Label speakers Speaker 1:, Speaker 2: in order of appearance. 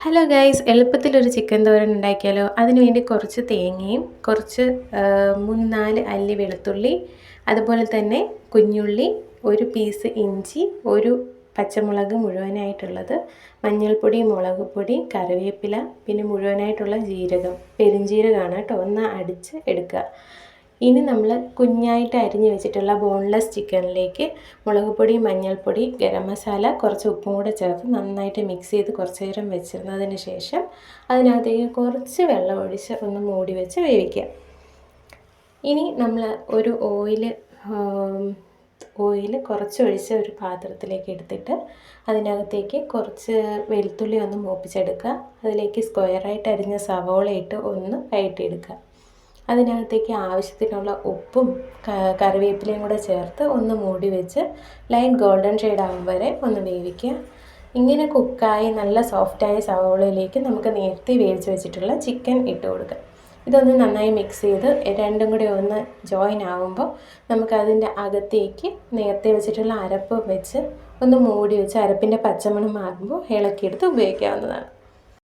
Speaker 1: Hello guys, എളുപ്പത്തിലൊരു chicken തോരൻ ഉണ്ടാക്കിയാലോ? അതിനുവേണ്ടി കുറച്ച് തേങ്ങയും കുറച്ച് 3-4 അല്ലി വെളുത്തുള്ളി, അതുപോലെ തന്നെ കുഞ്ഞുള്ളി, ഒരു പീസ് ഇഞ്ചി, ഒരു പച്ചമുളക് മുഴുവനായിട്ടുള്ളത്, മഞ്ഞൾപ്പൊടി, മുളക് പൊടി, കറിവേപ്പില, പിന്നെ മുഴുവനായിട്ടുള്ള ജീരകം, പെരുംജീരകമാണ് കേട്ടോ, ഒന്ന് അടിച്ച് എടുക്കുക. ഇനി നമ്മൾ കുഞ്ഞായിട്ട് അരിഞ്ഞ് വെച്ചിട്ടുള്ള ബോൺലെസ് ചിക്കനിലേക്ക് മുളക് പൊടി, മഞ്ഞൾപ്പൊടി, ഗരം മസാല, കുറച്ച് ഉപ്പും കൂടെ ചേർത്ത് നന്നായിട്ട് മിക്സ് ചെയ്ത് കുറച്ച് നേരം വെച്ചിരുന്നതിന് ശേഷം അതിനകത്തേക്ക് കുറച്ച് വെള്ളം ഒഴിച്ച് ഒന്ന് മൂടി വെച്ച് വേവിക്കുക. ഇനി നമ്മൾ ഒരു ഓയിൽ കുറച്ച് ഒഴിച്ച് ഒരു പാത്രത്തിലേക്ക് എടുത്തിട്ട് അതിനകത്തേക്ക് കുറച്ച് വെളുത്തുള്ളി ഒന്ന് മൂപ്പിച്ചെടുക്കുക. അതിലേക്ക് സ്ക്വയറായിട്ട് അരിഞ്ഞ സവോള ഇട്ട് ഒന്ന് വഴറ്റിയെടുക്കുക. അതിനകത്തേക്ക് ആവശ്യത്തിനുള്ള ഉപ്പും കറിവേപ്പിലയും കൂടെ ചേർത്ത് ഒന്ന് മൂടി വെച്ച് ലൈറ്റ് ഗോൾഡൻ ഷെയ്ഡ് ആകും വരെ ഒന്ന് വേവിക്കുക. ഇങ്ങനെ കുക്കായി നല്ല സോഫ്റ്റായ സവോളയിലേക്ക് നമുക്ക് നേരത്തെ വേവിച്ച് വെച്ചിട്ടുള്ള ചിക്കൻ ഇട്ട് കൊടുക്കുക. ഇതൊന്ന് നന്നായി മിക്സ് ചെയ്ത് രണ്ടും കൂടി ഒന്ന് ജോയിൻ ആകുമ്പോൾ നമുക്കതിൻ്റെ അകത്തേക്ക് നേരത്തെ വെച്ചിട്ടുള്ള അരപ്പ് വെച്ച് ഒന്ന് മൂടി വെച്ച് അരപ്പിൻ്റെ പച്ചമണം മാറുമ്പോൾ ഇളക്കിയെടുത്ത് ഉപയോഗിക്കാവുന്നതാണ്.